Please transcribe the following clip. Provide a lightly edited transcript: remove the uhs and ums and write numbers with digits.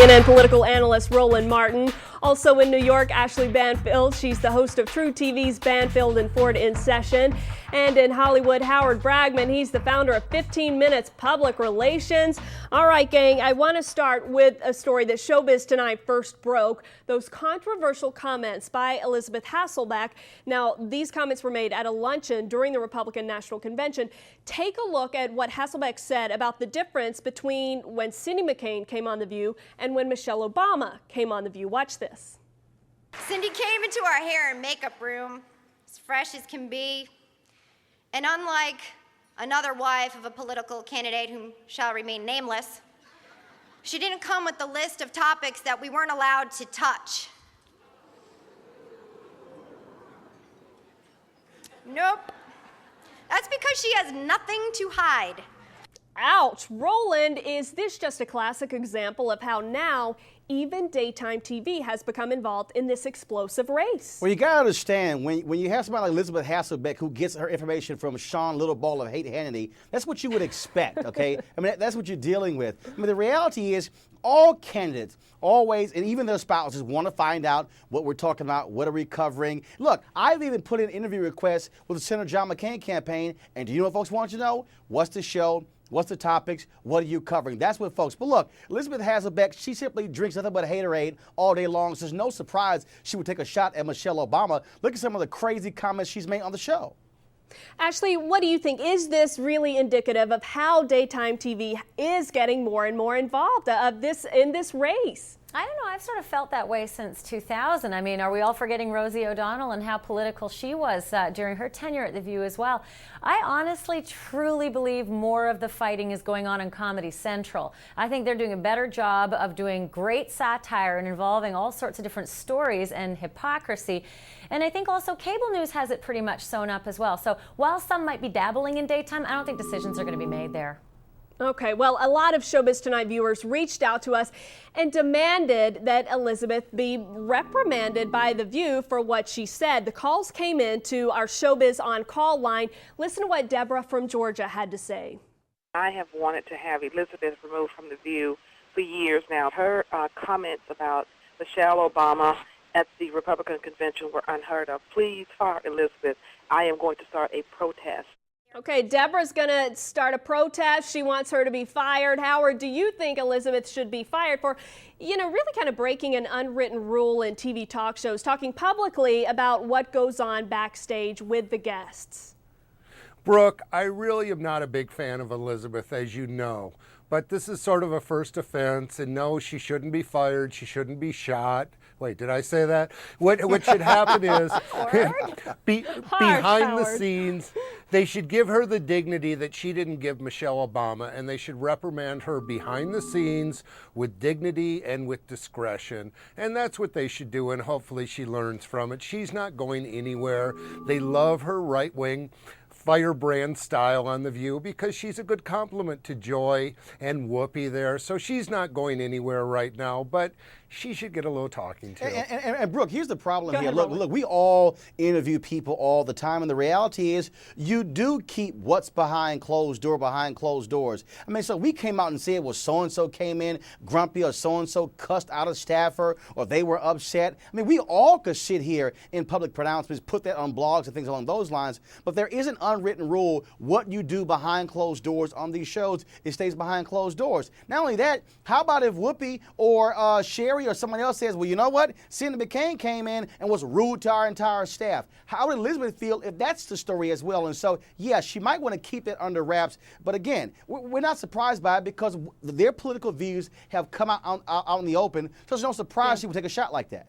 CNN political analyst Roland Martin. Also in New York, Ashley Banfield. She's the host of True TV's Banfield and Ford in Session. And in Hollywood, Howard Bragman. He's the founder of 15 Minutes Public Relations. All right, gang, I want to start with a story that Showbiz Tonight first broke. Those controversial comments by Elisabeth Hasselbeck. Now, these comments were made at a luncheon during the Republican National Convention. Take a look at what Hasselbeck said about the difference between when Cindy McCain came on The View and when Michelle Obama came on The View. Watch this. Cindy came into our hair and makeup room as fresh as can be. And unlike another wife of a political candidate whom shall remain nameless, she didn't come with the list of topics that we weren't allowed to touch. Nope. That's because she has nothing to hide. Ouch. Roland, is this just a classic example of how now even daytime TV has become involved in this explosive race? Well, you got to understand, when you have somebody like Elisabeth Hasselbeck who gets her information from Sean Little Ball of Hate Hannity, that's what you would expect, okay? I mean, that's what you're dealing with. I mean, the reality is all candidates always, and even their spouses, want to find out what we're talking about, what are we covering. Look, I've even put in interview requests with the Senator John McCain campaign, and do you know what folks want to know? What's the show? What's the topics? What are you covering? That's what folks. But look, Elisabeth Hasselbeck, she simply drinks nothing but haterade all day long. So there's no surprise she would take a shot at Michelle Obama. Look at some of the crazy comments she's made on the show. Ashley, what do you think? Is this really indicative of how daytime TV is getting more and more involved in this race? I don't know. I've sort of felt that way since 2000. I mean, are we all forgetting Rosie O'Donnell and how political she was during her tenure at The View as well? I honestly, truly believe more of the fighting is going on Comedy Central. I think they're doing a better job of doing great satire and involving all sorts of different stories and hypocrisy. And I think also cable news has it pretty much sewn up as well. So while some might be dabbling in daytime, I don't think decisions are going to be made there. Okay, well, a lot of Showbiz Tonight viewers reached out to us and demanded that Elisabeth be reprimanded by The View for what she said. The calls came in to our Showbiz On Call line. Listen to what Deborah from Georgia had to say. I have wanted to have Elisabeth removed from The View for years now. Her comments about Michelle Obama at the Republican convention were unheard of. Please fire Elisabeth. I am going to start a protest. Okay, Deborah's going to start a protest. She wants her to be fired. Howard, do you think Elisabeth should be fired for, really kind of breaking an unwritten rule in TV talk shows, talking publicly about what goes on backstage with the guests? Brooke, I really am not a big fan of Elisabeth, as you know. But this is sort of a first offense, and no, she shouldn't be fired. She shouldn't be shot. Wait, did I say that? What should happen is, behind the scenes, they should give her the dignity that she didn't give Michelle Obama, and they should reprimand her behind the scenes with dignity and with discretion. And that's what they should do, and hopefully she learns from it. She's not going anywhere. They love her right-wing firebrand style on The View because she's a good compliment to Joy and Whoopi there. So she's not going anywhere right now, but she should get a little talking to. And Brooke, here's the problem here. Look, we all interview people all the time, and the reality is you do keep what's behind closed doors. I mean, so we came out and said, well, so-and-so came in grumpy, or so-and-so cussed out a staffer, or they were upset. I mean, we all could sit here in public pronouncements, put that on blogs and things along those lines, but there is an unwritten rule. What you do behind closed doors on these shows, it stays behind closed doors. Not only that, how about if Whoopi or Sherry or someone else says, well, you know what? Cindy McCain came in and was rude to our entire staff. How would Elisabeth feel if that's the story as well? And so, yes, she might want to keep it under wraps. But again, we're not surprised by it because their political views have come out in the open. So there's no surprise she would take a shot like that.